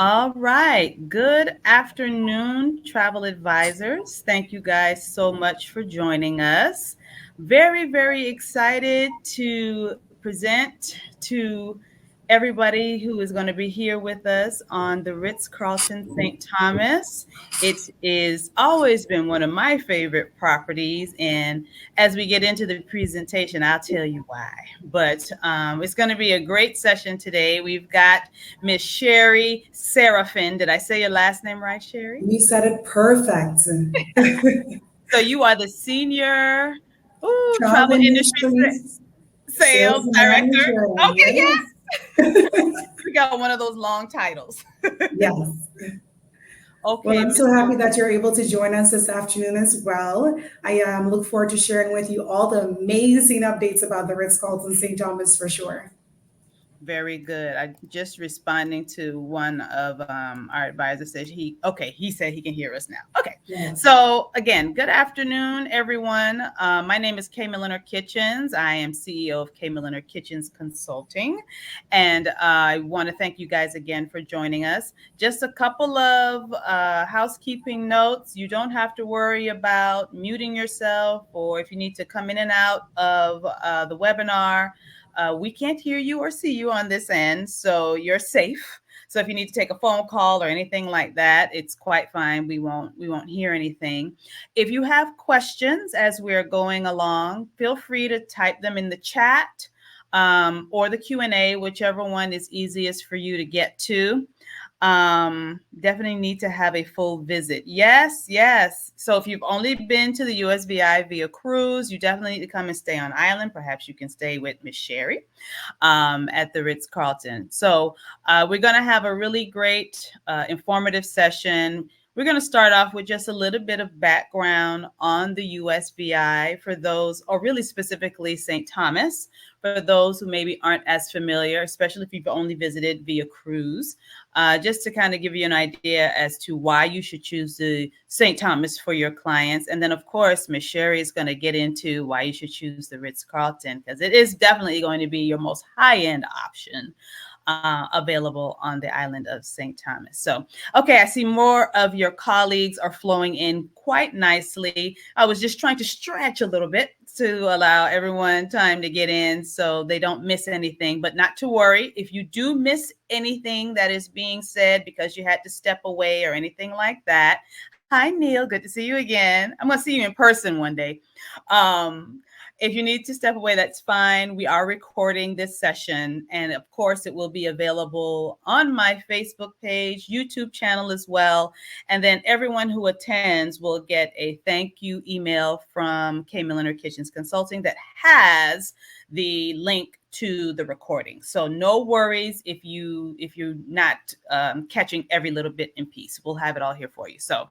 All right. Good afternoon, travel advisors. Thank you guys so much for joining us. Very, very excited to present to everybody who is going to be here with us on the Ritz-Carlton St. Thomas. It is always been one of my favorite properties, and as we get into the presentation, I'll tell you why. But it's going to be a great session today. We've got Miss Sherry Seraphin. Did I say your last name right, Sherry? You said it perfect. So you are the senior Travel travel industry industries, sales sales director. manager. Okay, Yes. yes. We got one of those long titles. Yes. Well, Okay, I'm so Mr. happy that you're able to join us this afternoon as well. I look forward to sharing with you all the amazing updates about the Ritz-Carlton St. Thomas for sure. Very good. I just responding to one of our advisors said he said he can hear us now. Okay. Yes. So again, good afternoon, everyone. My name is Kay Milliner Kitchens. I am CEO of Kay Milliner Kitchens Consulting. And I want to thank you guys again for joining us. Just a couple of housekeeping notes. You don't have to worry about muting yourself or if you need to come in and out of the webinar. We can't hear you or see you on this end, so you're safe. So if you need to take a phone call or anything like that, it's quite fine. We won't hear anything. If you have questions as we're going along, feel free to type them in the chat or the Q&A, whichever one is easiest for you to get to. Definitely need to have a full visit. Yes. So if you've only been to the USVI via cruise, you definitely need to come and stay on island. Perhaps you can stay with Miss Sherry at the Ritz-Carlton. So we're going to have a really great informative session. We're going to start off with just a little bit of background on the USVI for those, or really specifically St. Thomas, for those who maybe aren't as familiar, especially if you've only visited via cruise, just to kind of give you an idea as to why you should choose the St. Thomas for your clients. And then, of course, Miss Sherry is going to get into why you should choose the Ritz-Carlton, because it is definitely going to be your most high-end option available on the island of St. Thomas. So, okay, I see more of your colleagues are flowing in quite nicely. I was just trying to stretch a little bit to allow everyone time to get in so they don't miss anything, but not to worry. If you do miss anything that is being said because you had to step away or anything like that, hi, Neil. Good to see you again. I'm going to see you in person one day. Um, if you need to step away, that's fine. We are recording this session, and of course, it will be available on my Facebook page, YouTube channel as well. And then everyone who attends will get a thank you email from K Milliner Kitchens Consulting that has the link to the recording. So no worries if you're not catching every little bit in piece. We'll have it all here for you. So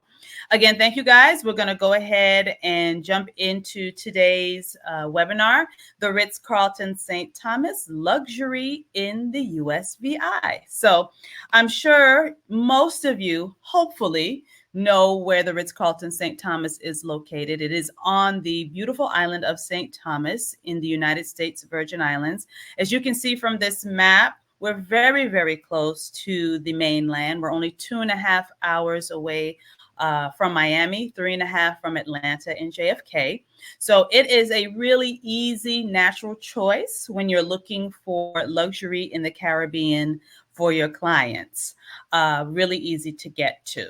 again, thank you guys. We're going to go ahead and jump into today's webinar, the Ritz-Carlton St. Thomas Luxury in the USVI. So I'm sure most of you, hopefully, know where the Ritz-Carlton St. Thomas is located. It is on the beautiful island of St. Thomas in the United States Virgin Islands. As you can see from this map, we're very, very close to the mainland. We're only 2.5 hours away from Miami, 3.5 from Atlanta and JFK. So it is a really easy, natural choice when you're looking for luxury in the Caribbean for your clients. Really easy to get to.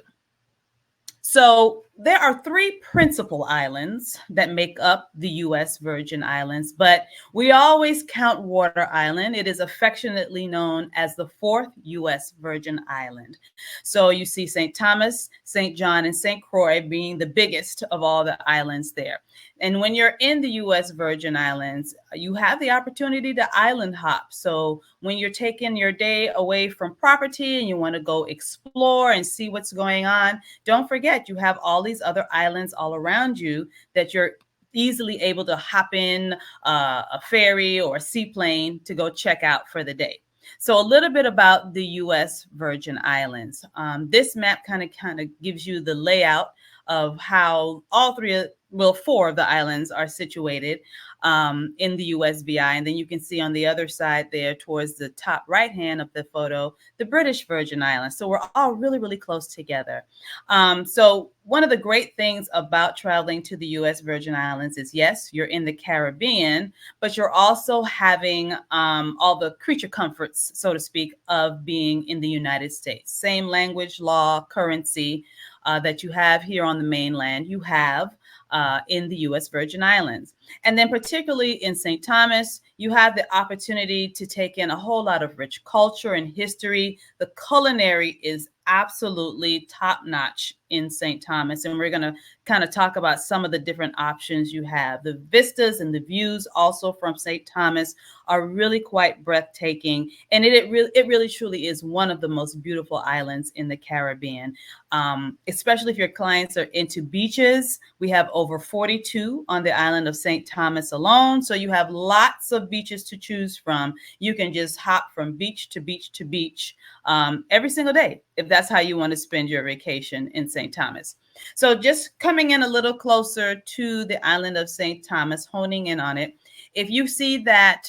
So there are three principal islands that make up the U.S. Virgin Islands, but we always count Water Island. It is affectionately known as the fourth U.S. Virgin Island. So you see St. Thomas, St. John, and St. Croix being the biggest of all the islands there. And when you're in the U.S. Virgin Islands, you have the opportunity to island hop. So when you're taking your day away from property and you want to go explore and see what's going on, don't forget you have all these other islands all around you that you're easily able to hop in a ferry or a seaplane to go check out for the day. So a little bit about the U.S. Virgin Islands. This map kind of gives you the layout of how all three well, four of the islands are situated in the USVI. And then you can see on the other side there towards the top right hand of the photo, the British Virgin Islands. So we're all really, really close together. So one of the great things about traveling to the US Virgin Islands is, yes, you're in the Caribbean, but you're also having all the creature comforts, so to speak, of being in the United States. Same language, law, currency that you have here on the mainland, you have in the US Virgin Islands. And then particularly in St. Thomas, you have the opportunity to take in a whole lot of rich culture and history. The culinary is absolutely top notch in St. Thomas. And we're going to kind of talk about some of the different options you have. The vistas and the views also from St. Thomas are really quite breathtaking. And it really truly is one of the most beautiful islands in the Caribbean. Especially if your clients are into beaches. We have over 42 on the island of St. Thomas alone. So you have lots of beaches to choose from. You can just hop from beach to beach to beach every single day, if that's how you want to spend your vacation in St. Thomas. So just coming in a little closer to the island of St. Thomas, honing in on it. If you see that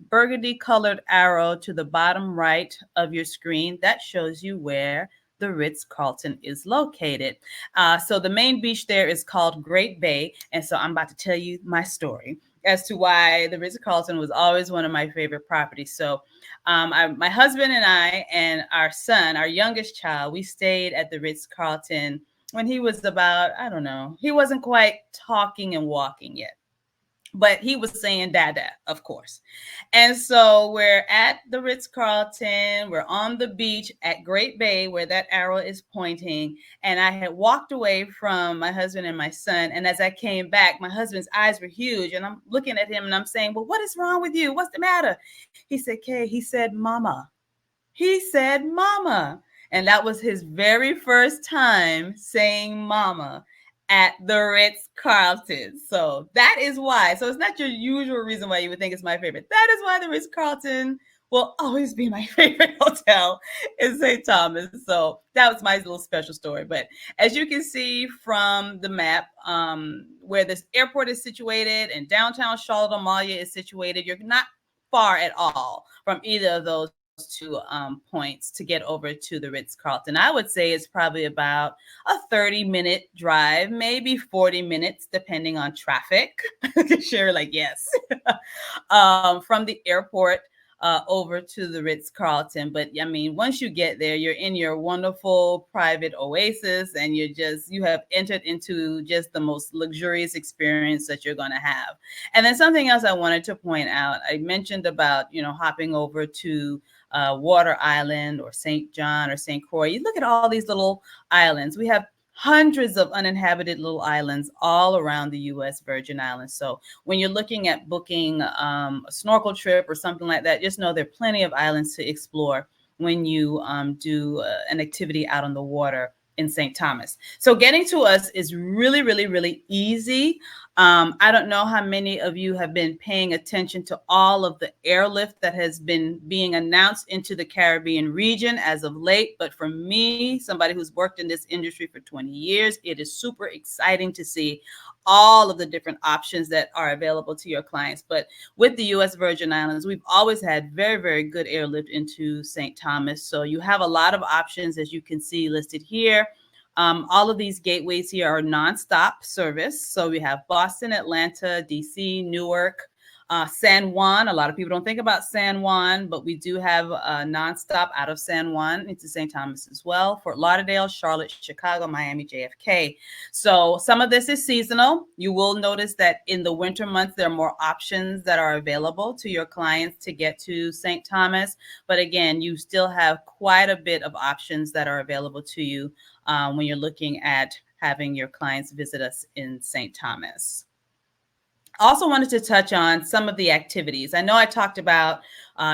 burgundy colored arrow to the bottom right of your screen, that shows you where the Ritz-Carlton is located. So the main beach there is called Great Bay. And so I'm about to tell you my story as to why the Ritz-Carlton was always one of my favorite properties. So my husband and I and our son, our youngest child, we stayed at the Ritz-Carlton when he was about, I don't know, he wasn't quite talking and walking yet. But he was saying dada, of course. And so we're at the Ritz-Carlton. We're on the beach at Great Bay where that arrow is pointing. And I had walked away from my husband and my son. And as I came back, my husband's eyes were huge. And I'm looking at him and I'm saying, well, what is wrong with you? What's the matter? He said, Kay, he said, mama. He said, mama. And that was his very first time saying mama at the Ritz-Carlton. So that is why. So it's not your usual reason why you would think it's my favorite. That is why the Ritz-Carlton will always be my favorite hotel in St. Thomas. So that was my little special story. But as you can see from the map, where this airport is situated and downtown Charlotte Amalia is situated, you're not far at all from either of those two points to get over to the Ritz-Carlton. I would say it's probably about a 30-minute drive, maybe 40 minutes, depending on traffic. Sure, like yes, from the airport over to the Ritz-Carlton. But I mean, once you get there, you're in your wonderful private oasis and you have entered into just the most luxurious experience that you're going to have. And then something else I wanted to point out, I mentioned about, hopping over to Water Island or St. John or St. Croix. You look at all these little islands. We have hundreds of uninhabited little islands all around the U.S. Virgin Islands. So when you're looking at booking a snorkel trip or something like that, just know there are plenty of islands to explore when you do an activity out on the water in St. Thomas. So getting to us is really, really, really easy. I don't know how many of you have been paying attention to all of the airlift that has been being announced into the Caribbean region as of late. But for me, somebody who's worked in this industry for 20 years, it is super exciting to see all of the different options that are available to your clients. But with the U.S. Virgin Islands, we've always had very, very good airlift into St. Thomas. So you have a lot of options, as you can see listed here. All of these gateways here are nonstop service. So we have Boston, Atlanta, DC, Newark, San Juan. A lot of people don't think about San Juan, but we do have nonstop out of San Juan into St. Thomas as well. Fort Lauderdale, Charlotte, Chicago, Miami, JFK. So some of this is seasonal. You will notice that in the winter months, there are more options that are available to your clients to get to St. Thomas. But again, you still have quite a bit of options that are available to you when you're looking at having your clients visit us in St. Thomas. Also wanted to touch on some of the activities. I know I talked about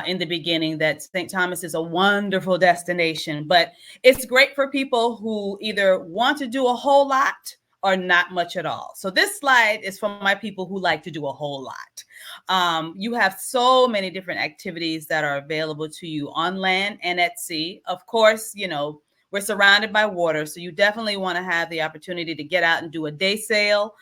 in the beginning that St. Thomas is a wonderful destination, but it's great for people who either want to do a whole lot or not much at all. So this slide is for my people who like to do a whole lot. You have so many different activities that are available to you on land and at sea. Of course, We're surrounded by water, so you definitely want to have the opportunity to get out and do a day sail.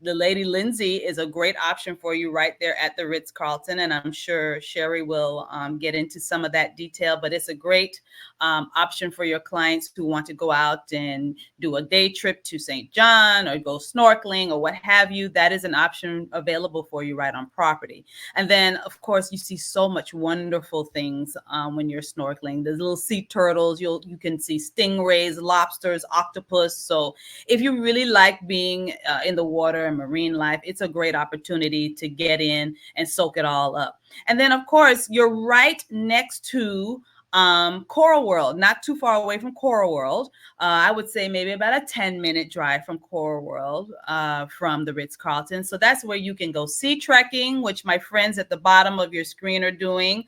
The Lady Lindsay is a great option for you right there at the Ritz-Carlton, and I'm sure Sherry will get into some of that detail, but it's a great option for your clients who want to go out and do a day trip to St. John or go snorkeling or what have you. That is an option available for you right on property. And then, of course, you see so much wonderful things when you're snorkeling. There's little sea turtles. You can see stingrays, lobsters, octopus. So if you really like being in the water and marine life, it's a great opportunity to get in and soak it all up. And then, of course, you're right next to Coral World, not too far away from Coral World. I would say maybe about a 10-minute drive from Coral World from the Ritz-Carlton. So that's where you can go sea trekking, which my friends at the bottom of your screen are doing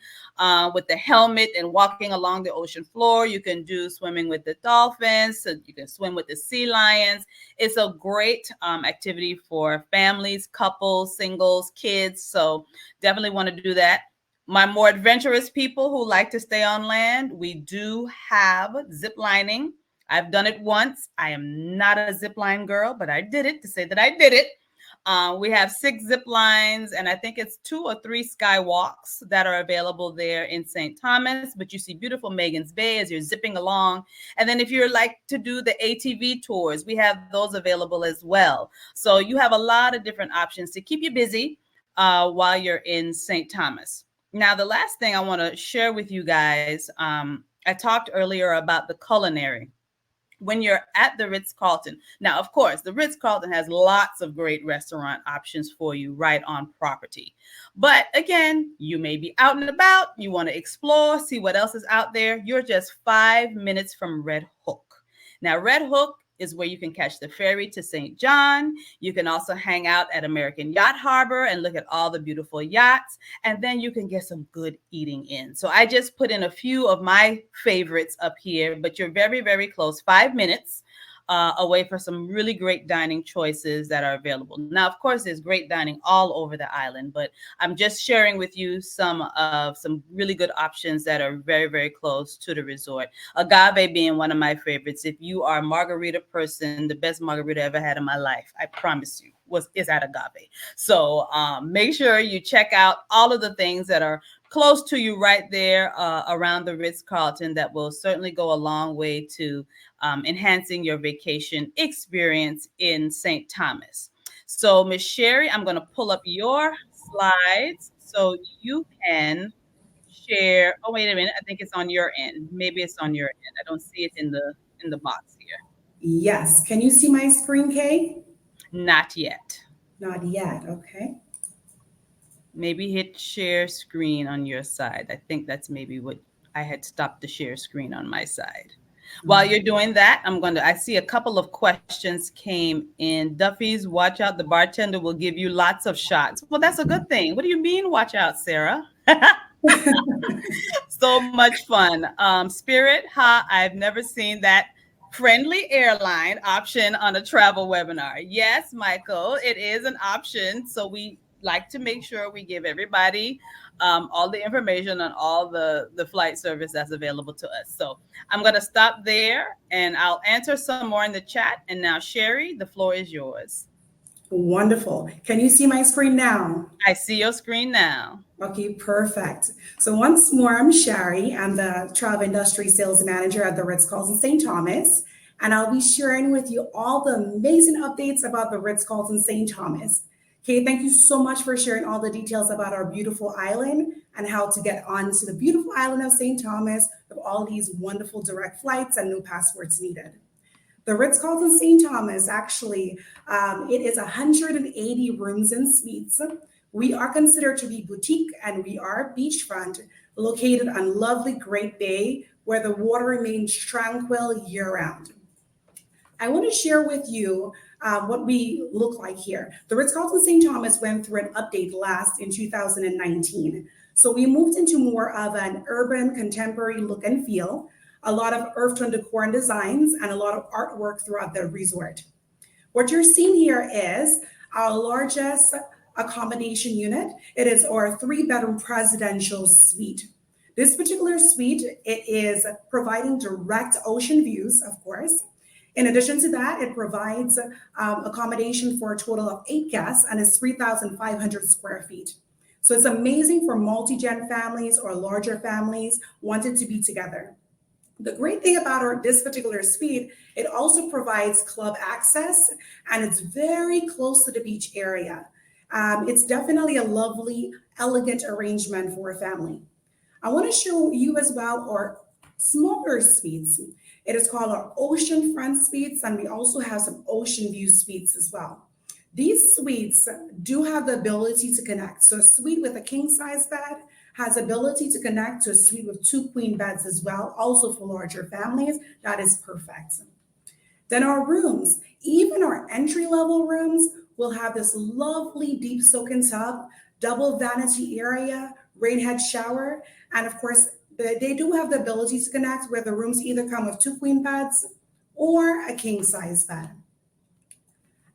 with the helmet and walking along the ocean floor. You can do swimming with the dolphins. So you can swim with the sea lions. It's a great activity for families, couples, singles, kids. So definitely want to do that. My more adventurous people who like to stay on land, we do have zip lining. I've done it once. I am not a zip line girl, but I did it to say that I did it. We have 6 zip lines, and I think it's 2 or 3 skywalks that are available there in St. Thomas. But you see beautiful Megan's Bay as you're zipping along. And then if you're like to do the ATV tours, we have those available as well. So you have a lot of different options to keep you busy while you're in St. Thomas. Now, the last thing I want to share with you guys, I talked earlier about the culinary. When you're at the Ritz-Carlton, now, of course, the Ritz-Carlton has lots of great restaurant options for you right on property. But again, you may be out and about. You want to explore, see what else is out there. You're just 5 minutes from Red Hook. Now, Red Hook is where you can catch the ferry to St. John. You can also hang out at American Yacht Harbor and look at all the beautiful yachts. And then you can get some good eating in. So I just put in a few of my favorites up here, but you're very, very close, 5 minutes away for some really great dining choices that are available. Now, of course, there's great dining all over the island, but I'm just sharing with you some really good options that are very, very close to the resort. Agave being one of my favorites. If you are a margarita person, the best margarita I ever had in my life, I promise you, is at Agave. So make sure you check out all of the things that are close to you right there around the Ritz-Carlton that will certainly go a long way to enhancing your vacation experience in St. Thomas. So, Ms. Sherry, I'm going to pull up your slides so you can share. Oh, wait a minute. I think it's on your end. Maybe it's on your end. I don't see it in the box here. Yes. Can you see my screen, Kay? Not yet. Not yet. Okay. Maybe hit share screen on your side. I think that's maybe what I had stopped the share screen on my side. While you're doing that, I see a couple of questions came in. Duffy's, watch out, the bartender will give you lots of shots. Well, that's a good thing. What do you mean, watch out, Sarah? So much fun. Spirit, I've never seen that friendly airline option on a travel webinar. Yes, Michael, it is an option. So we like to make sure we give everybody all the information on all the flight service that's available to us. So I'm going to stop there and I'll answer some more in the chat. And now, Sherry, the floor is yours. Wonderful. Can you see my screen now? I see your screen now. Okay, perfect. So once more, I'm Sherry. I'm the Travel Industry Sales Manager at the Ritz-Carlton St. Thomas. And I'll be sharing with you all the amazing updates about the Ritz-Carlton St. Thomas. Okay, thank you so much for sharing all the details about our beautiful island and how to get onto the beautiful island of St. Thomas with all these wonderful direct flights and no passports needed. The Ritz-Carlton St. Thomas, actually, it is 180 rooms and suites. We are considered to be boutique and we are beachfront, located on lovely Great Bay, where the water remains tranquil year-round. I want to share with you what we look like here. The Ritz-Carlton St. Thomas went through an update last in 2019. So we moved into more of an urban contemporary look and feel, a lot of earth tone decor and designs, and a lot of artwork throughout the resort. What you're seeing here is our largest accommodation unit. It is our 3-bedroom presidential suite. This particular suite, it is providing direct ocean views, of course. In addition to that, it provides accommodation for a total of 8 guests and is 3,500 square feet. So it's amazing for multi-gen families or larger families wanting to be together. The great thing about this particular suite, it also provides club access and it's very close to the beach area. It's definitely a lovely, elegant arrangement for a family. I want to show you as well our smaller suites. It is called our oceanfront suites, and we also have some ocean view suites as well. These suites do have the ability to connect. So a suite with a king size bed has ability to connect to a suite with 2 queen beds as well, also for larger families. That is perfect. Then our rooms, even our entry level rooms will have this lovely deep soaking tub, double vanity area, rain head shower, and of course, they do have the ability to connect where the rooms either come with 2 queen beds or a king size bed.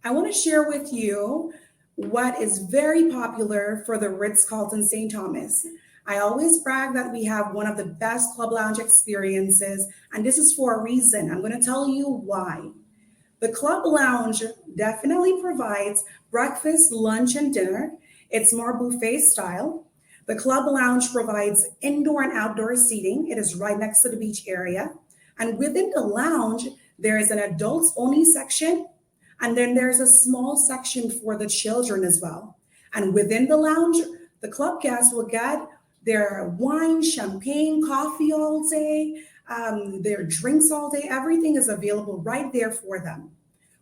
I want to share with you what is very popular for the Ritz-Carlton St. Thomas. I always brag that we have one of the best club lounge experiences, and this is for a reason. I'm going to tell you why. The club lounge definitely provides breakfast, lunch, and dinner. It's more buffet style. The club lounge provides indoor and outdoor seating. It is right next to the beach area. And within the lounge, there is an adults only section. And then there's a small section for the children as well. And within the lounge, the club guests will get their wine, champagne, coffee all day, their drinks all day. Everything is available right there for them.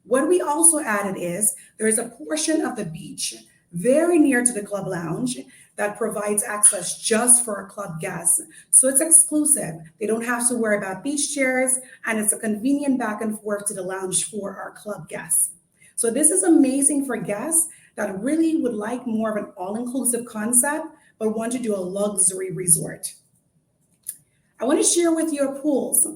What we also added is there's a portion of the beach very near to the club lounge that provides access just for our club guests. So it's exclusive. They don't have to worry about beach chairs, and it's a convenient back and forth to the lounge for our club guests. So this is amazing for guests that really would like more of an all-inclusive concept, but want to do a luxury resort. I want to share with you our pools.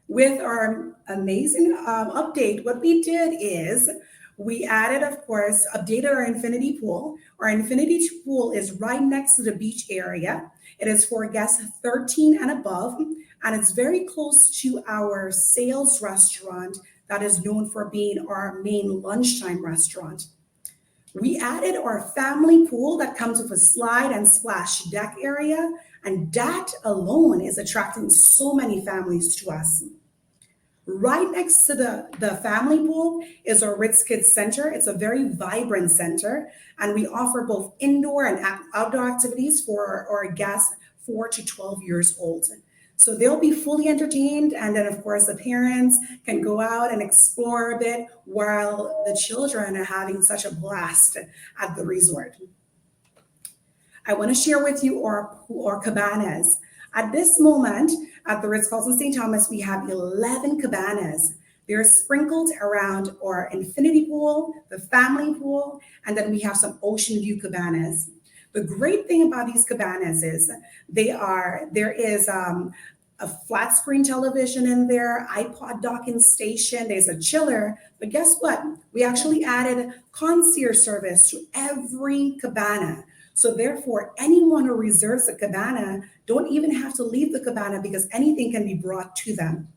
With our amazing update, what we did is we added, of course, updated our infinity pool. Our infinity pool is right next to the beach area. It is for guests 13 and above, and it's very close to our sales restaurant that is known for being our main lunchtime restaurant. We added our family pool that comes with a slide and splash deck area, and that alone is attracting so many families to us. Right next to the family pool is our Ritz Kids Center. It's a very vibrant center, and we offer both indoor and outdoor activities for our guests 4 to 12 years old. So they'll be fully entertained, and then of course the parents can go out and explore a bit while the children are having such a blast at the resort. I want to share with you our cabanas. At this moment, at the Ritz-Carlton St. Thomas, we have 11 cabanas. They're sprinkled around our infinity pool, the family pool, and then we have some ocean view cabanas. The great thing about these cabanas is there is a flat screen television in there, iPod docking station, there's a chiller, but guess what? We actually added concierge service to every cabana. So therefore, anyone who reserves a cabana don't even have to leave the cabana because anything can be brought to them.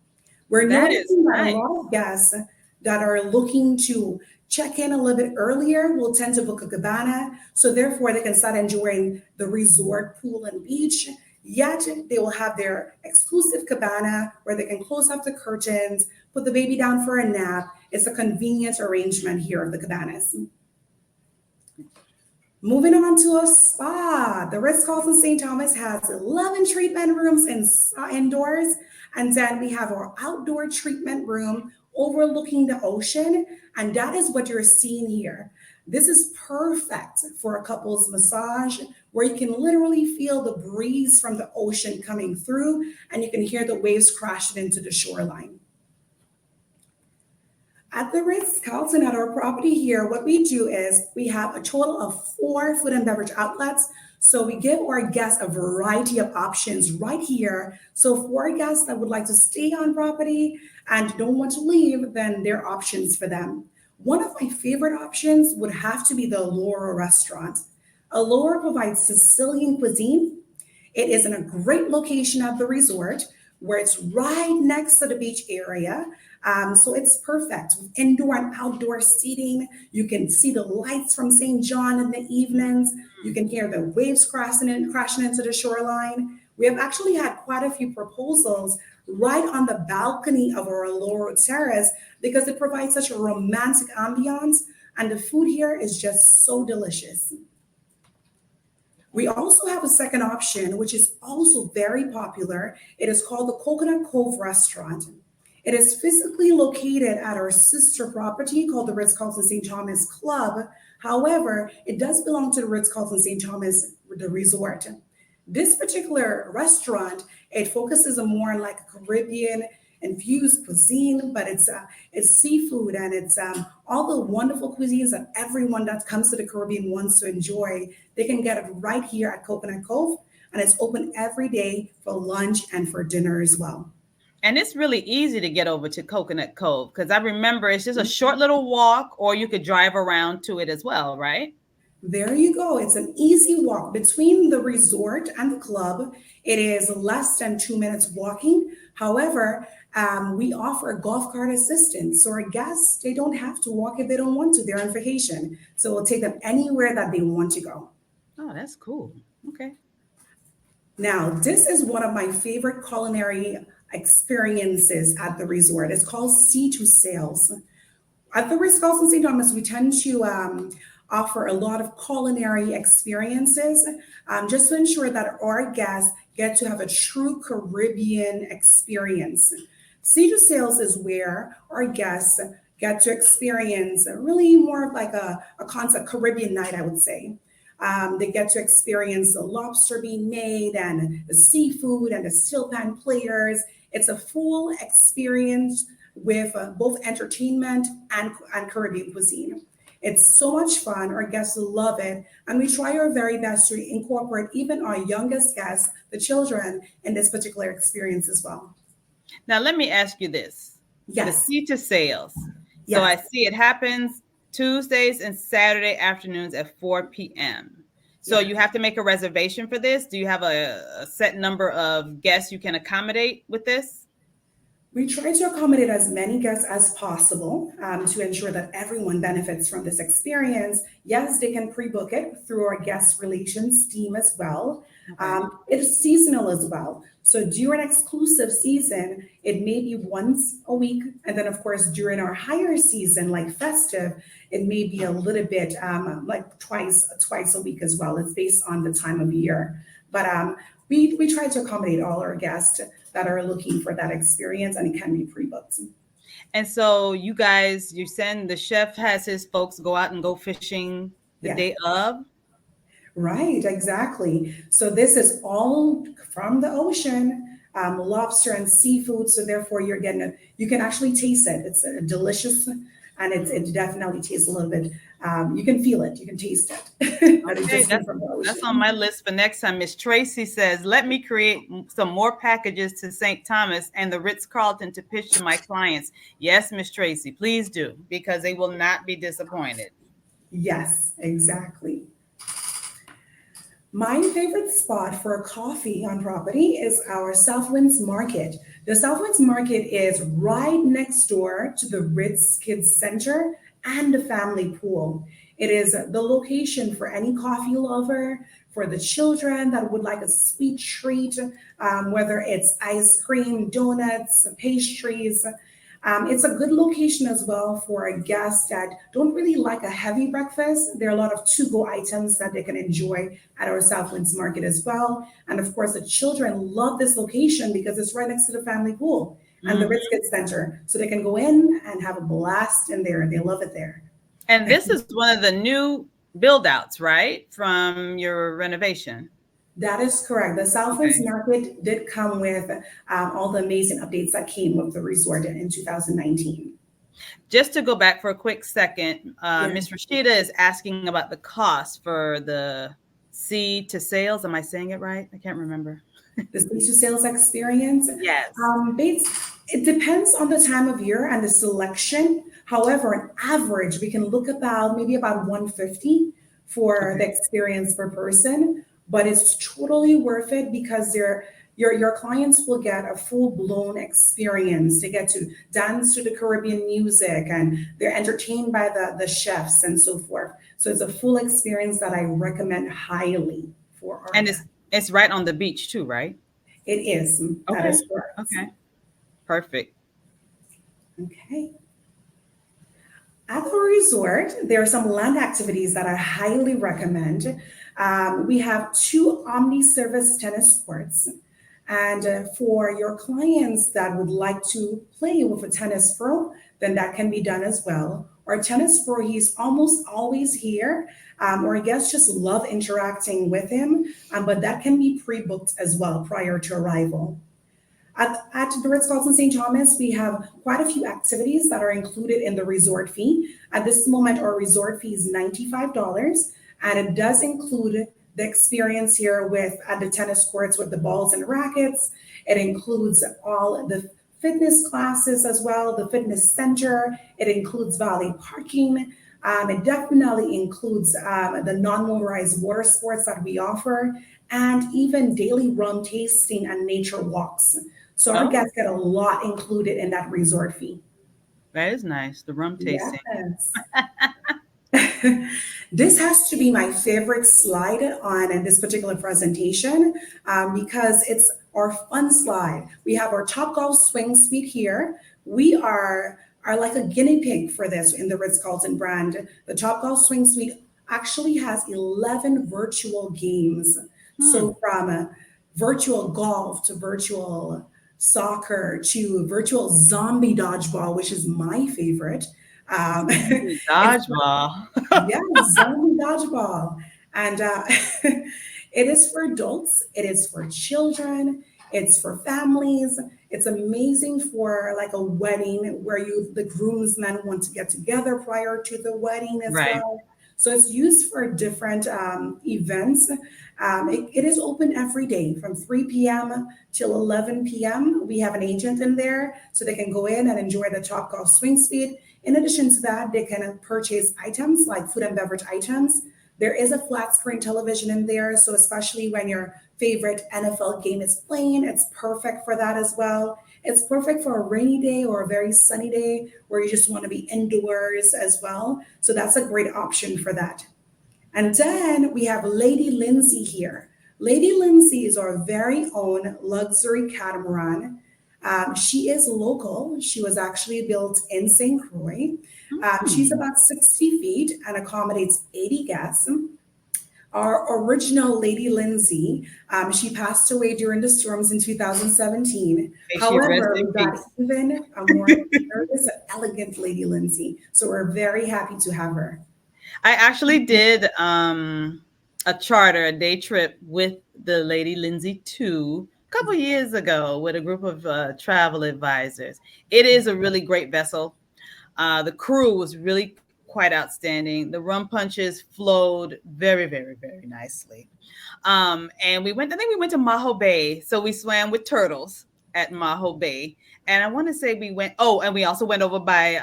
We're noticing that a lot of guests that are looking to check in a little bit earlier will tend to book a cabana. So therefore, they can start enjoying the resort pool and beach. Yet they will have their exclusive cabana where they can close up the curtains, put the baby down for a nap. It's a convenient arrangement here of the cabanas. Moving on to a spa. The Ritz-Carlton St. Thomas has 11 treatment rooms indoors. And then we have our outdoor treatment room overlooking the ocean. And that is what you're seeing here. This is perfect for a couple's massage where you can literally feel the breeze from the ocean coming through and you can hear the waves crashing into the shoreline. At the Ritz-Carlton, at our property here, what we do is we have a total of 4 food and beverage outlets. So we give our guests a variety of options right here. So for guests that would like to stay on property and don't want to leave, then there are options for them. One of my favorite options would have to be the Allura restaurant. Allura provides Sicilian cuisine. It is in a great location at the resort where it's right next to the beach area. So it's perfect with indoor and outdoor seating. You can see the lights from St. John in the evenings. You can hear the waves crashing into the shoreline. We have actually had quite a few proposals right on the balcony of our Laurel Terrace because it provides such a romantic ambiance, and the food here is just so delicious. We also have a second option, which is also very popular. It is called the Coconut Cove Restaurant. It is physically located at our sister property called the Ritz-Carlton St. Thomas Club. However, it does belong to the Ritz-Carlton St. Thomas, the resort. This particular restaurant, it focuses more on like a Caribbean infused cuisine, but it's seafood and it's all the wonderful cuisines that everyone that comes to the Caribbean wants to enjoy. They can get it right here at Coconut Cove, and it's open every day for lunch and for dinner as well. And it's really easy to get over to Coconut Cove because I remember it's just a short little walk, or you could drive around to it as well, right? There you go. It's an easy walk between the resort and the club. It is less than 2 minutes walking. However, we offer golf cart assistance. So our guests, they don't have to walk if they don't want to. They're on vacation. So we'll take them anywhere that they want to go. Oh, that's cool. Okay. Now, this is one of my favorite culinary experiences at the resort. It's called Sea to Sails. At the Ritz-Carlton St. Thomas, we tend to offer a lot of culinary experiences just to ensure that our guests get to have a true Caribbean experience. Sea to Sails is where our guests get to experience really more of like a concept Caribbean night, I would say. They get to experience the lobster being made and the seafood and the steel pan players. It's a full experience with both entertainment and Caribbean cuisine. It's so much fun. Our guests love it. And we try our very best to incorporate even our youngest guests, the children, in this particular experience as well. Now, let me ask you this. Yes. The Sea to Sails. Yes. So I see it happens Tuesdays and Saturday afternoons at 4 p.m. So you have to make a reservation for this. Do you have a set number of guests you can accommodate with this? We try to accommodate as many guests as possible to ensure that everyone benefits from this experience. Yes, they can pre-book it through our guest relations team as well. Okay. It's seasonal as well. So during exclusive season, it may be once a week. And then, of course, during our higher season, like festive, it may be a little bit like twice a week as well. It's based on the time of year. But we try to accommodate all our guests that are looking for that experience, and it can be pre-booked. And so you guys, you send the chef has his folks go out and go fishing the day of? Right, exactly. So this is all from the ocean, lobster and seafood. So therefore you can actually taste it. It's delicious, and it definitely tastes a little bit. You can feel it, you can taste it. Okay, that's on my list for next time. Miss Tracy says, let me create some more packages to St. Thomas and the Ritz-Carlton to pitch to my clients. Yes, Miss Tracy, please do, because they will not be disappointed. Yes, exactly. My favorite spot for a coffee on property is our Southwinds Market. The Southwinds Market is right next door to the Ritz Kids Center and the family pool. It is the location for any coffee lover, for the children that would like a sweet treat, whether it's ice cream, donuts, pastries. It's a good location as well for guests that don't really like a heavy breakfast. There are a lot of to-go items that they can enjoy at our Southlands Market as well. And of course, the children love this location because it's right next to the family pool and the Ritz Kids Center. So they can go in and have a blast in there. They love it there. And this is one of the new build outs, right? From your renovation. That is correct. The Southlands Market did come with all the amazing updates that came with the resort in 2019. Just to go back for a quick second, Ms. Rashida is asking about the cost for the Sea to Sails. Am I saying it right? I can't remember. The Sea to Sails experience? Yes. It depends on the time of year and the selection. However, on average, we can look maybe about $150 for the experience per person. but it's totally worth it because your clients will get a full blown experience. They get to dance to the Caribbean music and they're entertained by the chefs and so forth. So it's a full experience that I recommend highly for our And guests. it's right on the beach too, right? It is. That Okay. is correct. Okay. Perfect. Okay. At the resort, there are some land activities that I highly recommend. We have two Omni Service tennis courts. And for your clients that would like to play with a tennis pro, then that can be done as well. Our tennis pro, he's almost always here. Our guests just love interacting with him, but that can be pre booked as well prior to arrival. At the Ritz-Carlton St. Thomas, we have quite a few activities that are included in the resort fee. At this moment, our resort fee is $95, and it does include the experience here with at the tennis courts with the balls and rackets. It includes all the fitness classes as well, the fitness center. It includes valet parking. It definitely includes the non-motorized water sports that we offer, and even daily rum tasting and nature walks. So our Oh, guests get a lot included in that resort fee. that is nice. The rum tasting. Yes. This has to be my favorite slide on this particular presentation because it's our fun slide. We have our Top Golf Swing Suite here. We are like a guinea pig for this in the Ritz-Carlton brand. The Top Golf Swing Suite actually has 11 virtual games. Hmm. So from virtual golf to virtual soccer to virtual zombie dodgeball, which is my favorite. Zombie It's dodgeball. yeah, zombie dodgeball. And it is for adults, it is for children, it's for families. It's amazing for like a wedding where the groomsmen want to get together prior to the wedding as Right. well. So it's used for different events. It is open every day from 3 p.m. till 11 p.m. We have an agent in there so they can go in and enjoy the Top Golf Swing Speed. In addition to that, they can purchase items like food and beverage items. There is a flat screen television in there, so especially when your favorite NFL game is playing, it's perfect for that as well. It's perfect for a rainy day or a very sunny day where you just want to be indoors as well. So that's a great option for that. And then we have Lady Lindsay here. Lady Lindsay is our very own luxury catamaran. She is local. She was actually built in St. Croix. She's Hmm. about 60 feet and accommodates 80 guests. Our original Lady Lindsay, she passed away during the storms in 2017. May she rest However, in we got peace. even a more luxurious, elegant Lady Lindsay. So we're very happy to have her. I actually did a charter, a day trip with the Lady Lindsay 2 a couple years ago with a group of travel advisors. It is a really great vessel. The crew was really quite outstanding. The rum punches flowed very, very, very nicely. And I think we went to Maho Bay. So we swam with turtles at Maho Bay. And I want to say and we also went over by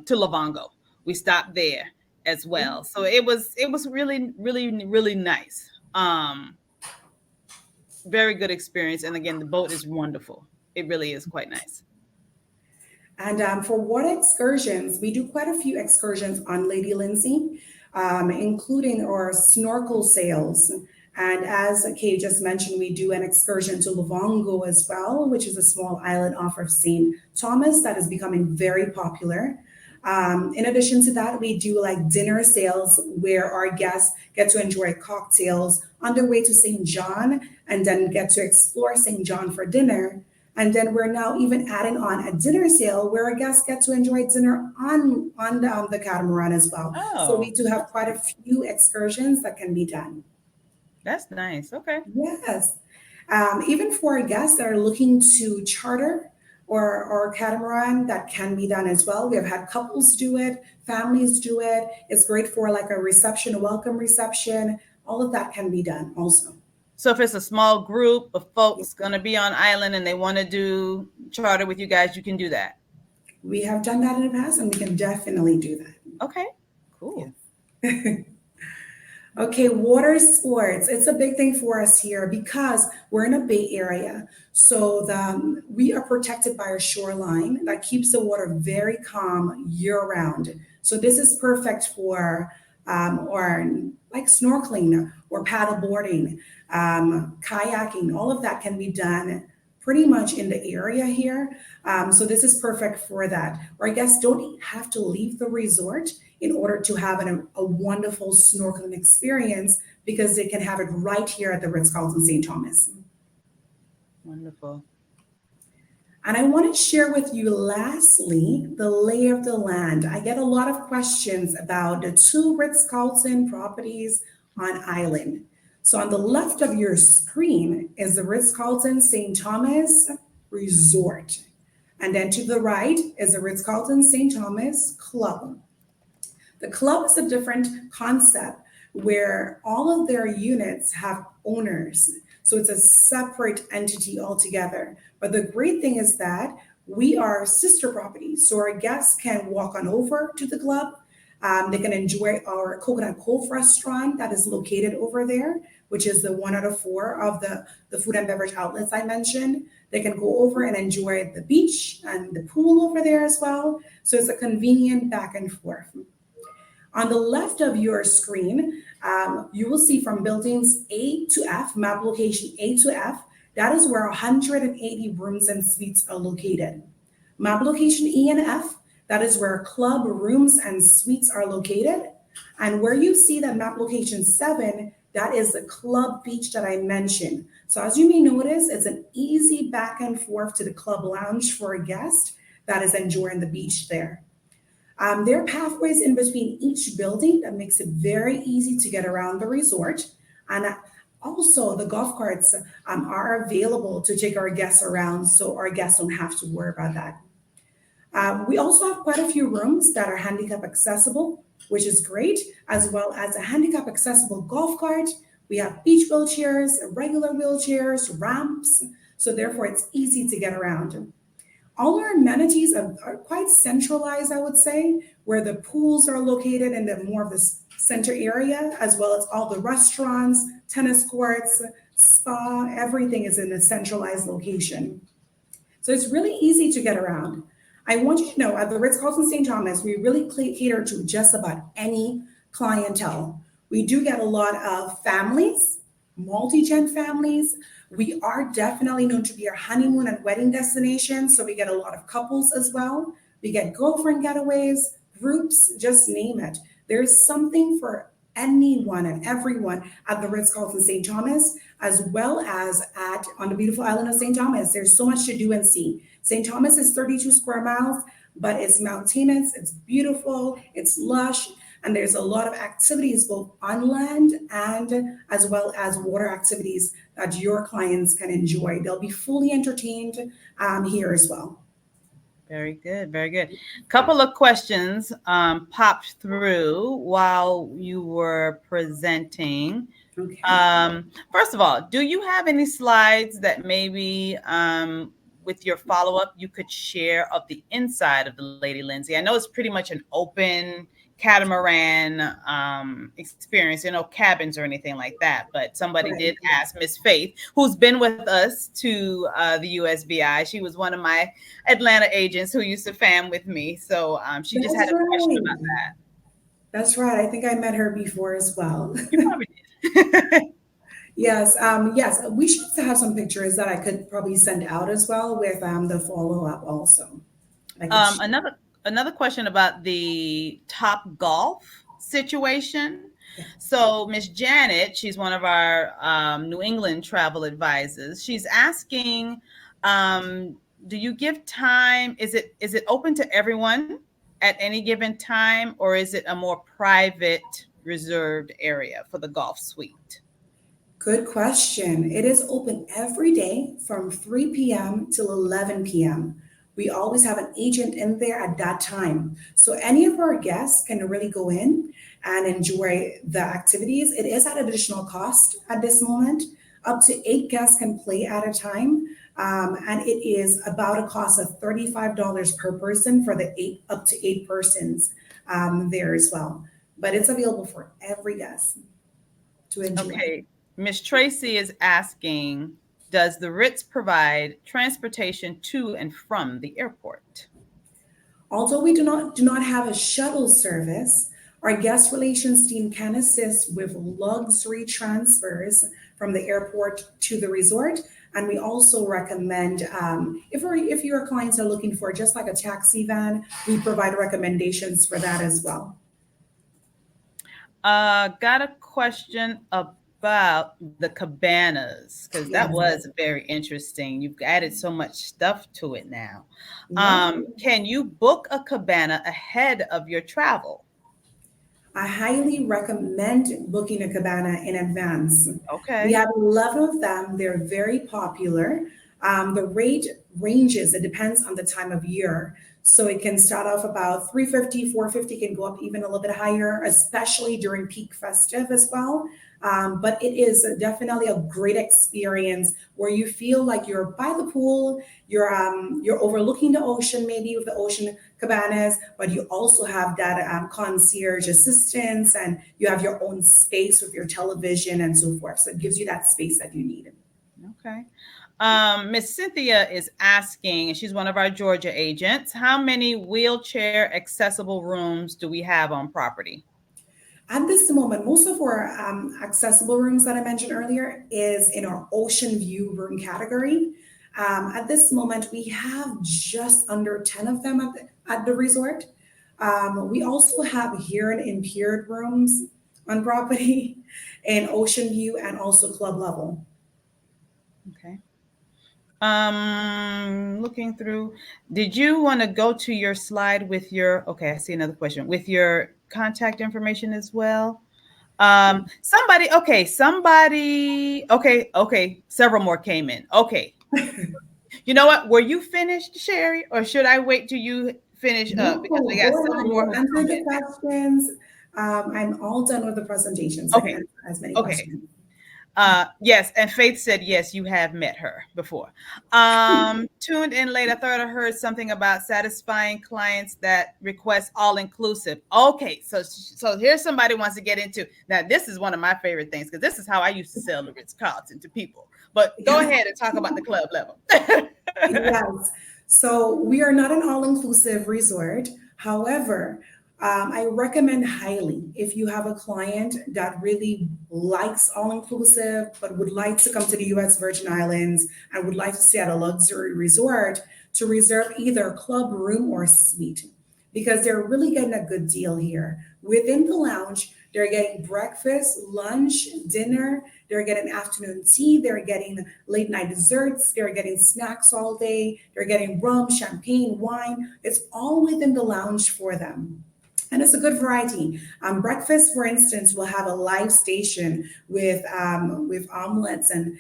to Lavongo. We stopped there as well. So it was really, really, really nice. Very good experience. And again, the boat is wonderful. It really is quite nice. And for water excursions, we do quite a few excursions on Lady Lindsay, including our snorkel sails. And as Kay just mentioned, we do an excursion to Lavongo as well, which is a small island off of St. Thomas that is becoming very popular. In addition to that, we do like dinner sails where our guests get to enjoy cocktails on their way to St. John and then get to explore St. John for dinner. And then we're now even adding on a dinner sale where our guests get to enjoy dinner on the catamaran as well. So we Oh, do have quite a few excursions that can be done. that's nice. Okay. Yes. Even for guests that are looking to charter or catamaran, that can be done as well. We have had couples do it, families do it. It's great for like a reception, a welcome reception. All of that can be done also. So if it's a small group of Yeah. folks going to be on island and they want to do charter with you guys, you can do that. We have done that in the past and we can definitely do that. Okay, Yes. cool. Okay, water sports. It's a big thing for us here because we're in a bay area. So we are protected by a shoreline that keeps the water very calm year round. So this is perfect for or like snorkeling or paddle boarding, kayaking. All of that can be done pretty much in the area here. So this is perfect for that. Or I guess don't have to leave the resort in order to have a wonderful snorkeling experience because they can have it right here at the Ritz-Carlton St. Thomas. Wonderful. And I want to share with you, lastly, the lay of the land. I get a lot of questions about the two Ritz-Carlton properties on island. So on the left of your screen is the Ritz-Carlton St. Thomas Resort. And then to the right is the Ritz-Carlton St. Thomas Club. The club is a different concept where all of their units have owners. So it's a separate entity altogether. But the great thing is that we are sister properties. So our guests can walk on over to the club. They can enjoy our Coconut Cove restaurant that is located over there, which is the one out of four of the food and beverage outlets I mentioned. They can go over and enjoy the beach and the pool over there as well. So it's a convenient back and forth. On the left of your screen, you will see from buildings A to F, map location A to F, that is where 180 rooms and suites are located. Map location E and F, that is where club rooms and suites are located. And where you see that map location 7, that is the club beach that I mentioned. So as you may notice, it's an easy back and forth to the club lounge for a guest that is enjoying the beach there. There are pathways in between each building that makes it very easy to get around the resort. And also the golf carts are available to take our guests around so our guests don't have to worry about that. We also have quite a few rooms that are handicap accessible, which is great, as well as a handicap accessible golf cart. We have beach wheelchairs, regular wheelchairs, ramps, so therefore it's easy to get around. All our amenities are quite centralized, I would say, where the pools are located in the more of the center area, as well as all the restaurants, tennis courts, spa, everything is in a centralized location. So it's really easy to get around. I want you to know at the Ritz-Carlton St. Thomas, we really cater to just about any clientele. We do get a lot of families, multi-gen families. We are definitely known to be a honeymoon and wedding destination, so we get a lot of couples as well. We get girlfriend getaways, groups, just name it. There's something for anyone and everyone at the Ritz-Carlton St. Thomas, as well as on the beautiful island of St. Thomas. There's so much to do and see. St. Thomas is 32 square miles, but it's mountainous, it's beautiful, it's lush, and there's a lot of activities both on land and as well as water activities that your clients can enjoy. They'll be fully entertained here as well. Very good, very good. Couple of questions popped through while you were presenting. Okay. First of all, do you have any slides that maybe with your follow-up you could share of the inside of the Lady Lindsay? I know it's pretty much an open catamaran experience, cabins or anything like that, but somebody Right. did ask Miss Faith, who's been with us to the USVI. She was one of my Atlanta agents who used to fam with me, so she just had That's a question right. about that. That's right. I think I met her before as well. You probably did. Yes, yes. We should have some pictures that I could probably send out as well with the follow-up also. I could share. Another question about the Top Golf situation. Yeah. So Miss Janet, she's one of our New England travel advisors. She's asking, do you give time? Is it open to everyone at any given time, or is it a more private, reserved area for the golf suite? Good question. It is open every day from 3 p.m. till 11 p.m. We always have an agent in there at that time. So any of our guests can really go in and enjoy the activities. It is at additional cost at this moment. Up to 8 guests can play at a time. And it is about a cost of $35 per person for the up to 8 persons there as well. But it's available for every guest. to enjoy. Okay. Miss Tracy is asking, does the Ritz provide transportation to and from the airport? Although we do not have a shuttle service, our guest relations team can assist with luxury transfers from the airport to the resort. And we also recommend, if your clients are looking for just like a taxi van, we provide recommendations for that as well. Got a question about the cabanas because that Yes. was very interesting. You've added so much stuff to it now. Yeah. Can you book a cabana ahead of your travel? I highly recommend booking a cabana in advance. We Okay. have 11 of them. They're very popular. The rate ranges, it depends on the time of year. So it can start off about 350, 450, can go up even a little bit higher, especially during peak festive as well. But it is definitely a great experience where you feel like you're by the pool, you're overlooking the ocean, maybe with the ocean cabanas, but you also have that concierge assistance, and you have your own space with your television and so forth. So it gives you that space that you need. Okay. Miss Cynthia is asking, and she's one of our Georgia agents, how many wheelchair accessible rooms do we have on property? At this moment, most of our accessible rooms that I mentioned earlier is in our ocean view room category. At this moment, we have just under 10 of them at the resort. We also have here and impaired rooms on property in ocean view and also club level. Okay. Looking through, did you want to go to your slide with your, okay, I see another question, with your contact information as well? Okay, several more came in. Okay. You know what? Were you finished, Sherry, or should I wait till you finish up? No, Because we got go several ahead. more We'll who answer come the in. questions. I'm all done with the presentation, so I can Okay. answer as many Okay. questions. Yes, and Faith said yes, you have met her before. Tuned in late. I thought I heard something about satisfying clients that request all inclusive. Okay, so here's somebody who wants to get into. Now, this is one of my favorite things because this is how I used to sell the Ritz-Carlton to people. But go ahead and talk about the club level. Yes. So we are not an all-inclusive resort. However, I recommend highly if you have a client that really likes all-inclusive, but would like to come to the U.S. Virgin Islands and would like to stay at a luxury resort, to reserve either a club room or suite because they're really getting a good deal here. Within the lounge, they're getting breakfast, lunch, dinner. They're getting afternoon tea. They're getting late night desserts. They're getting snacks all day. They're getting rum, champagne, wine. It's all within the lounge for them. And it's a good variety. Breakfast, for instance, will have a live station with omelets and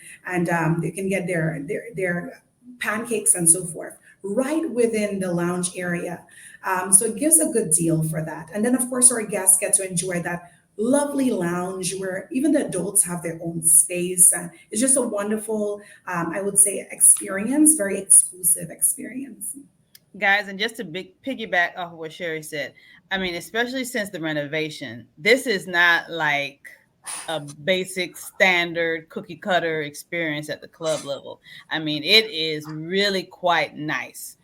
they can get their pancakes and so forth right within the lounge area. So it gives a good deal for that. And then, of course, our guests get to enjoy that lovely lounge where even the adults have their own space. It's just a wonderful, I would say, experience, very exclusive experience. Guys, and just to piggyback off of what Sherry said, I mean, especially since the renovation, this is not like a basic standard cookie cutter experience at the club level. I mean, it is really quite nice.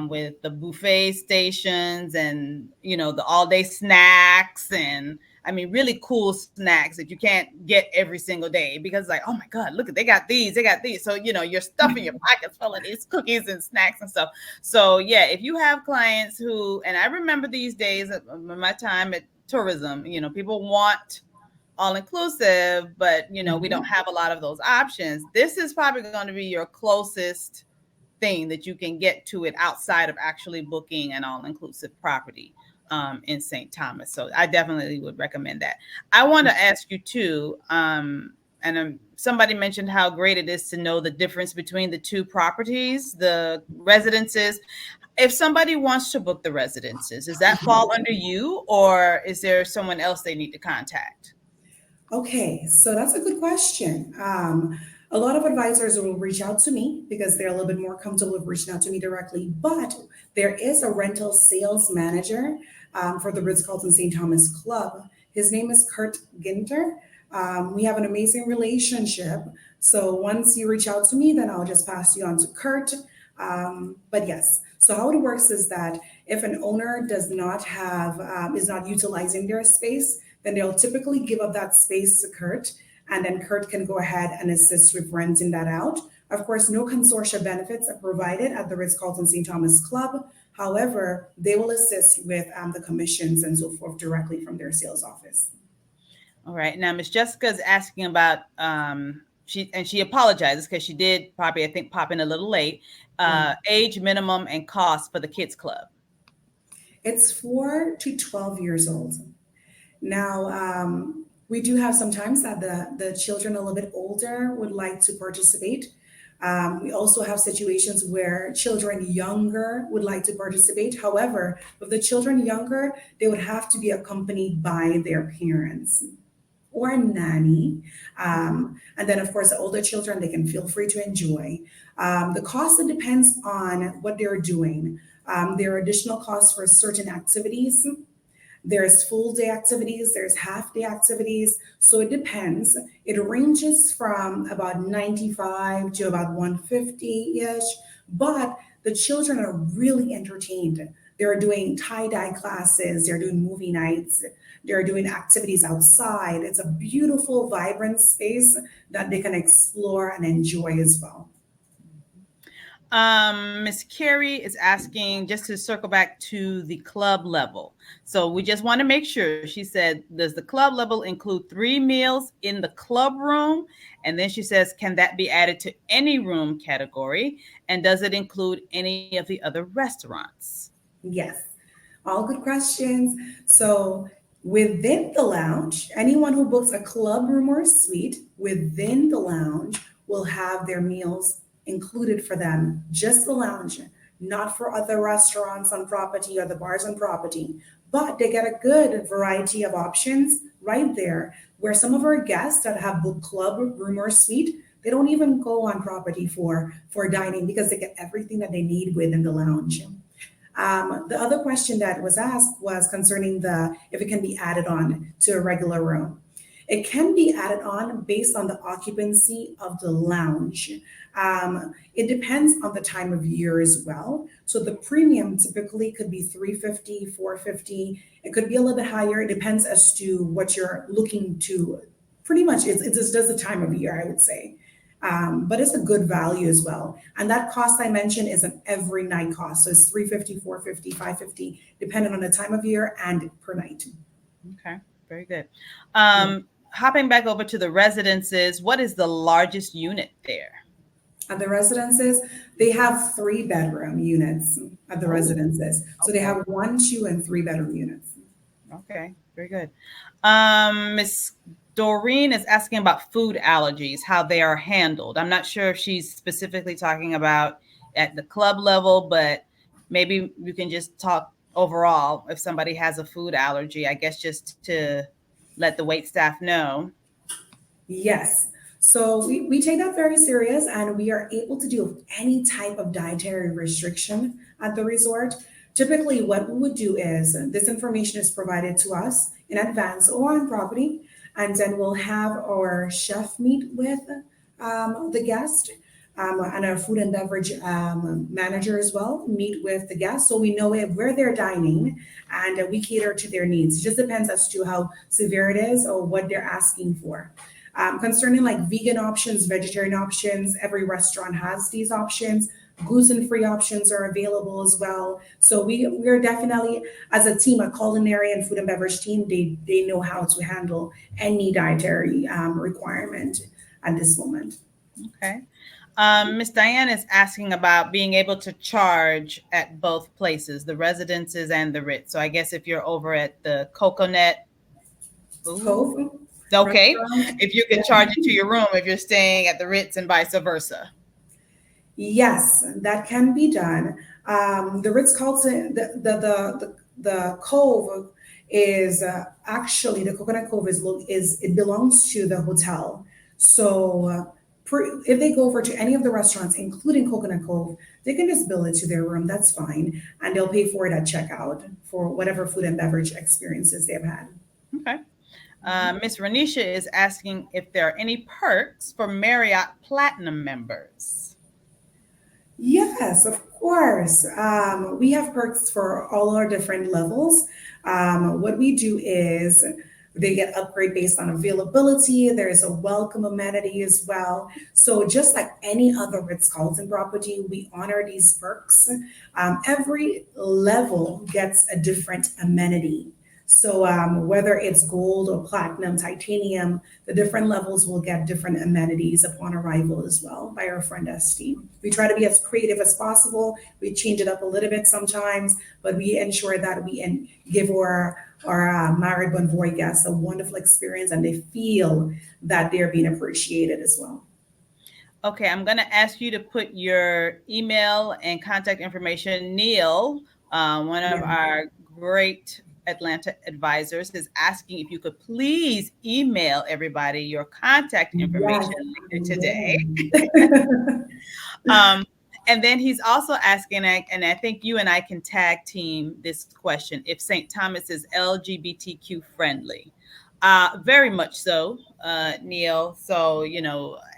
With the buffet stations and the all day snacks, and I mean really cool snacks that you can't get every single day because like, oh my God, look, they got these. So you're stuffing your pockets full of these cookies and snacks and stuff. So yeah, if you have clients who, and I remember these days of my time at tourism, people want all inclusive, but we don't have a lot of those options. This is probably going to be your closest thing that you can get to it outside of actually booking an all inclusive property in St. Thomas. So I definitely would recommend that. I want to ask you too, and somebody mentioned how great it is to know the difference between the two properties, the residences. If somebody wants to book the residences, does that fall under you, or is there someone else they need to contact? Okay, so that's a good question. A lot of advisors will reach out to me because they're a little bit more comfortable with reaching out to me directly. But there is a rental sales manager for the Ritz-Carlton St. Thomas Club. His name is Kurt Ginter. We have an amazing relationship. So once you reach out to me, then I'll just pass you on to Kurt. But yes, so how it works is that if an owner does not have, is not utilizing their space, then they'll typically give up that space to Kurt, and then Kurt can go ahead and assist with renting that out. Of course, no consortia benefits are provided at the Ritz-Carlton St. Thomas Club. However, they will assist with the commissions and so forth directly from their sales office. All right. Now, Miss Jessica is asking about she apologizes because she did probably, I think, pop in a little late. Age minimum and cost for the kids club. It's 4 to 12 years old. Now, we do have sometimes that the children a little bit older would like to participate. We also have situations where children younger would like to participate. However, with the children younger, they would have to be accompanied by their parents or a nanny. And then, of course, the older children, they can feel free to enjoy. The cost, it depends on what they're doing. There are additional costs for certain activities. There's full day activities, there's half day activities. So it depends. It ranges from about 95 to about 150-ish, but the children are really entertained. They're doing tie-dye classes, they're doing movie nights, they're doing activities outside. It's a beautiful, vibrant space that they can explore and enjoy as well. Miss Carrie is asking, just to circle back to the club level. So we just want to make sure. She said, does the club level include 3 meals in the club room? And then she says, can that be added to any room category? And does it include any of the other restaurants? Yes, all good questions. So within the lounge, anyone who books a club room or suite within the lounge will have their meals included for them, just the lounge, not for other restaurants on property or the bars on property. But they get a good variety of options right there, where some of our guests that have booked club room or suite, they don't even go on property for dining because they get everything that they need within the lounge. The other question that was asked was concerning if it can be added on to a regular room. It can be added on based on the occupancy of the lounge. It depends on the time of year as well. So the premium typically could be $350, $450. It could be a little bit higher. It depends as to what you're looking to. Pretty much, it just does the time of year, I would say. But it's a good value as well. And that cost I mentioned is an every night cost. So it's $350, $450, $550, depending on the time of year and per night. Okay, very good. Hopping back over to the residences, what is the largest unit there? At the residences, they have 3-bedroom units at the residences. So they have 1, 2, and 3-bedroom units. Okay, very good. Miss Doreen is asking about food allergies, how they are handled. I'm not sure if she's specifically talking about at the club level, but maybe you can just talk overall if somebody has a food allergy, I guess just to let the wait staff know. Yes. So we take that very serious, and we are able to deal with any type of dietary restriction at the resort. Typically, what we would do is this information is provided to us in advance or on property, and then we'll have our chef meet with the guest, and our food and beverage manager as well meet with the guests, so we know where they're dining, and we cater to their needs. It just depends as to how severe it is or what they're asking for. Concerning like vegan options, vegetarian options, every restaurant has these options. Gluten-free options are available as well. So we are definitely, as a team, a culinary and food and beverage team, they know how to handle any dietary requirement at this moment. Okay. Miss Diane is asking about being able to charge at both places, the residences and the Ritz. So I guess if you're over at the Coconut Cove. Okay, if you can charge it to your room if you're staying at the Ritz and vice versa. Yes, that can be done. The Ritz-Carlton, the Cove is actually, the Coconut Cove it belongs to the hotel. So if they go over to any of the restaurants, including Coconut Cove, they can just bill it to their room. That's fine, and they'll pay for it at checkout for whatever food and beverage experiences they've had. Okay. Miss Renisha is asking if there are any perks for Marriott Platinum members. Yes, of course. We have perks for all our different levels. What we do is they get upgrade based on availability. There is a welcome amenity as well. So just like any other Ritz-Carlton property, we honor these perks. Every level gets a different amenity. So whether it's gold or platinum, titanium, the different levels will get different amenities upon arrival as well by our front desk team. We try to be as creative as possible. We change it up a little bit sometimes, but we ensure that give our married bonvoy guests a wonderful experience and they feel that they're being appreciated as well. Okay, I'm going to ask you to put your email and contact information. Neil, one of our great Atlanta advisors, is asking if you could please email everybody your contact information later today. And then he's also asking, and I think you and I can tag team this question, if St. Thomas is LGBTQ friendly. Very much so, Neil. So,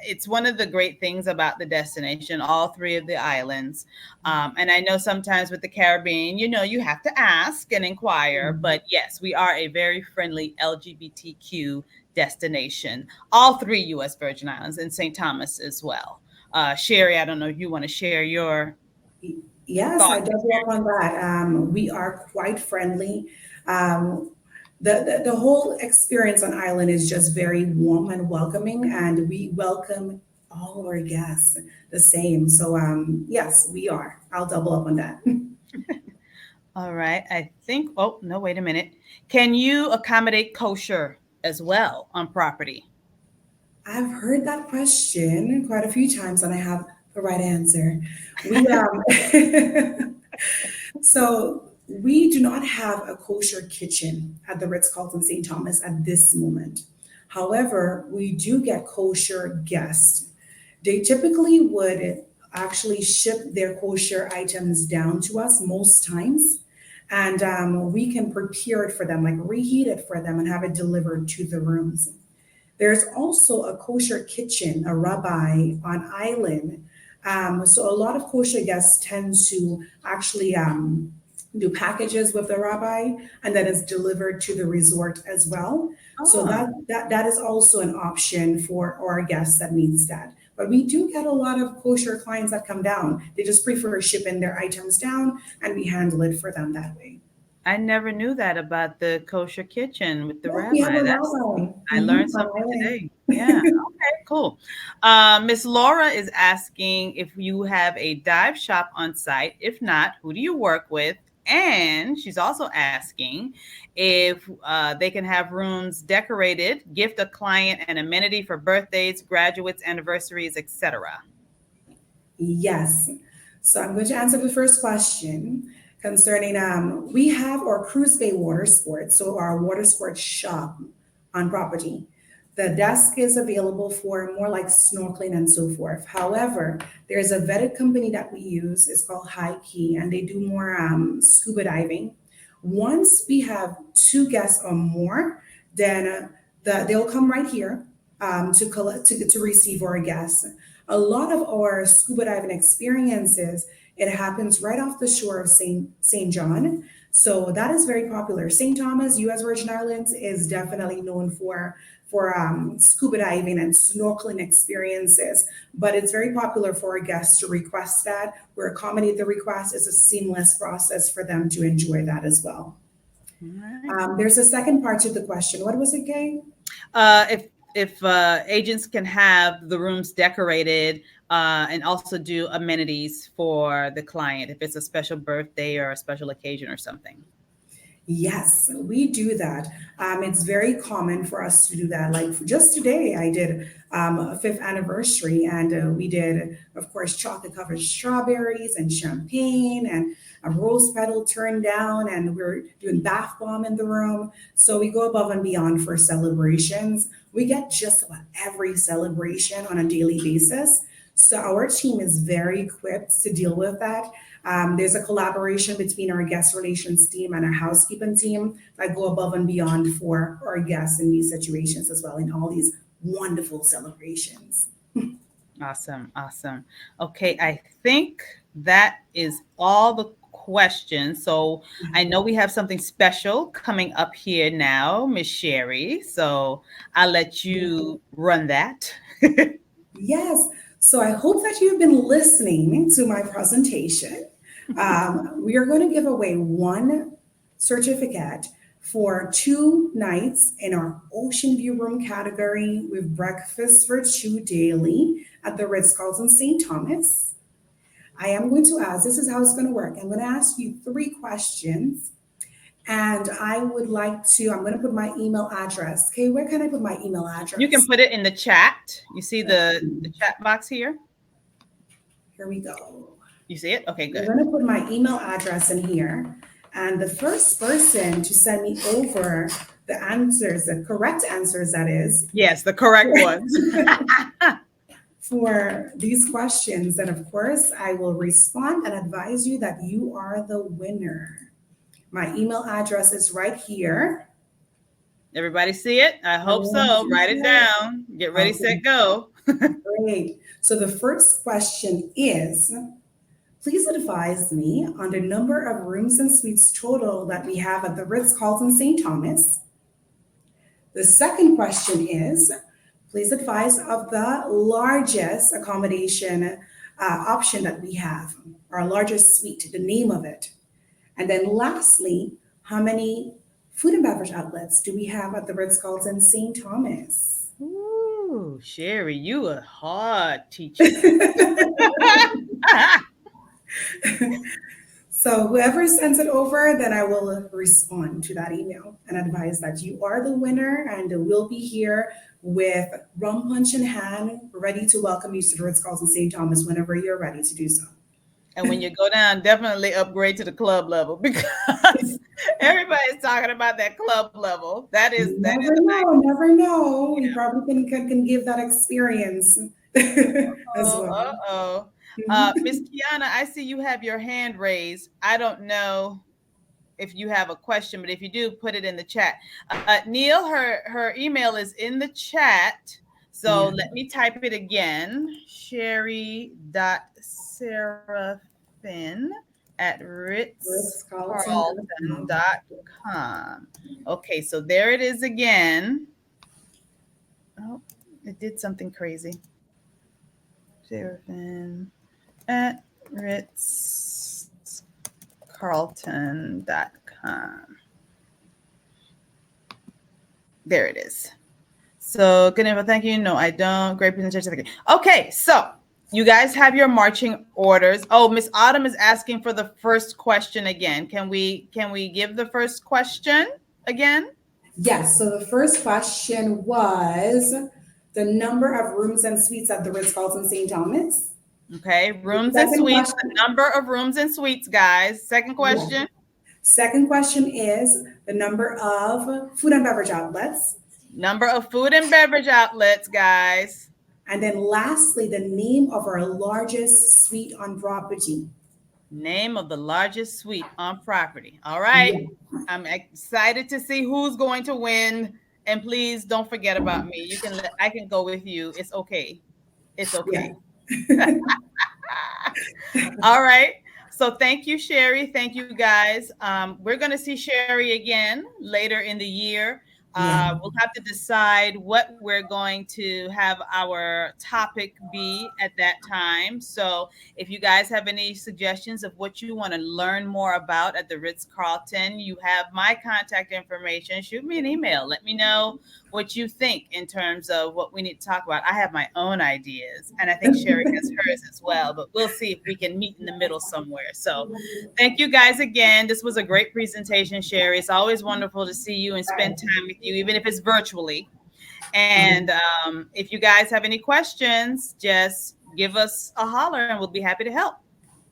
it's one of the great things about the destination, all three of the islands. And I know sometimes with the Caribbean, you have to ask and inquire. But yes, we are a very friendly LGBTQ destination, all three U.S. Virgin Islands and St. Thomas as well. Sherry, I don't know if you want to share your Yes, I double up on that. We are quite friendly. The whole experience on island is just very warm and welcoming, and we welcome all our guests the same. So yes, we are. I'll double up on that. All right. I think, oh, no, wait a minute. Can you accommodate kosher as well on property? I've heard that question quite a few times, and I have the right answer. So we do not have a kosher kitchen at the Ritz-Carlton St. Thomas at this moment. However, we do get kosher guests. They typically would actually ship their kosher items down to us most times, and we can prepare it for them, like reheat it for them and have it delivered to the rooms. There's also a kosher kitchen, a rabbi on island. So a lot of kosher guests tend to actually do packages with the rabbi, and that is delivered to the resort as well. So that is also an option for our guests that needs that. But we do get a lot of kosher clients that come down. They just prefer shipping their items down, and we handle it for them that way. I never knew that about the kosher kitchen with the Yeah, we have rabbi. a rabbi. I learned something today. Yeah. Okay, cool. Miss Laura is asking if you have a dive shop on site. If not, who do you work with? And she's also asking if they can have rooms decorated, gift a client an amenity for birthdays, graduates, anniversaries, etc. Yes. So I'm going to answer the first question concerning we have our cruise bay water sports, so our water sports shop on property. The desk is available for more like snorkeling and so forth. However, there's a vetted company that we use. It's called High Key, and they do more scuba diving. Once we have two guests or more, then they'll come right here to receive our guests. A lot of our scuba diving experiences, it happens right off the shore of St. John. So that is very popular. St. Thomas, U.S. Virgin Islands, is definitely known for scuba diving and snorkeling experiences, but it's very popular for our guests to request that. We accommodate the request. It's a seamless process for them to enjoy that as well. Right. There's a second part to the question. What was it, Kay? If agents can have the rooms decorated and also do amenities for the client, if it's a special birthday or a special occasion or something. Yes, we do that. It's very common for us to do that. Like just today, I did a fifth anniversary, and we did, of course, chocolate covered strawberries and champagne and a rose petal turned down, and we're doing bath bomb in the room. So we go above and beyond for celebrations. We get just about every celebration on a daily basis. So our team is very equipped to deal with that. There's a collaboration between our guest relations team and our housekeeping team that go above and beyond for our guests in these situations as well, in all these wonderful celebrations. Awesome. Awesome. Okay. I think that is all the questions. So I know we have something special coming up here now, Miss Sherry. So I'll let you run that. Yes. So I hope that you've been listening to my presentation. We are going to give away one certificate for 2 nights in our Ocean View Room category with breakfast for 2 daily at the Ritz-Carlton St. Thomas. I am going to ask, this is how it's going to work. I'm going to ask you 3 questions. And I'm going to put my email address. Okay, where can I put my email address? You can put it in the chat. You see the chat box here? Here we go. You see it? Okay, good. I'm going to put my email address in here. And the first person to send me over the answers, the correct answers, that is. Yes, the correct ones. For these questions, and of course, I will respond and advise you that you are the winner. My email address is right here. Everybody see it? I hope so. Write it down. Get ready, set, go. Great. So the first question is, please advise me on the number of rooms and suites total that we have at the Ritz-Carlton St. Thomas. The second question is, please advise of the largest accommodation option that we have, our largest suite, the name of it. And then lastly, how many food and beverage outlets do we have at the Ritz-Carlton St. Thomas? Ooh, Sherry, you a hard teacher. So whoever sends it over, then I will respond to that email and advise that you are the winner, and we'll be here with rum punch in hand, ready to welcome you to the Ritz-Carlton St. Thomas whenever you're ready to do so. And when you go down, definitely upgrade to the club level, because everybody's talking about that club level. Never know. You probably can give that experience as well. Miss Kiana, I see you have your hand raised. I don't know if you have a question, but if you do, put it in the chat. Neil, her email is in the chat. So let me type it again. Sherry.seraphin@ritzcarlton.com. Okay, so there it is again. Oh, it did something crazy. Seraphin@ritzcarlton.com. There it is. So good info. Thank you. No, I don't. Great presentation. Okay, so you guys have your marching orders. Oh, Miss Autumn is asking for the first question again. Can we give the first question again? Yes. So the first question was the number of rooms and suites at the Ritz-Carlton St. Thomas. Okay, rooms and suites. The number of rooms and suites, guys. Second question. Yeah. Second question is the number of food and beverage outlets. Number of food and beverage outlets, guys. And then lastly, the name of our largest suite on property. Name of the largest suite on property. All right. Yeah. I'm excited to see who's going to win. And please don't forget about me. I can go with you. It's okay. It's okay. Yeah. All right. So thank you, Sherry. Thank you, guys. We're going to see Sherry again later in the year. We'll have to decide what we're going to have our topic be at that time. So if you guys have any suggestions of what you want to learn more about at the Ritz-Carlton, you have my contact information. Shoot me an email. Let me know what you think in terms of what we need to talk about. I have my own ideas, and I think Sherry has hers as well, but we'll see if we can meet in the middle somewhere. So thank you guys again. This was a great presentation, Sherry. It's always wonderful to see you and spend time with you, even if it's virtually. And if you guys have any questions, just give us a holler and we'll be happy to help.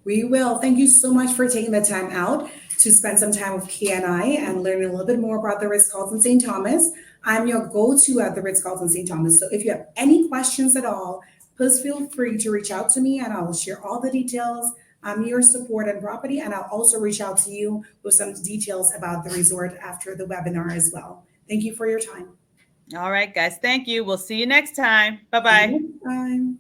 We will. Thank you so much for taking the time out to spend some time with Kay and I and learn a little bit more about the Ritz-Carlton St. Thomas. I'm your go-to at the Ritz-Carlton St. Thomas. So if you have any questions at all, please feel free to reach out to me and I'll share all the details, your support and property, and I'll also reach out to you with some details about the resort after the webinar as well. Thank you for your time. All right, guys. Thank you. We'll see you next time. See you Bye-bye. next time.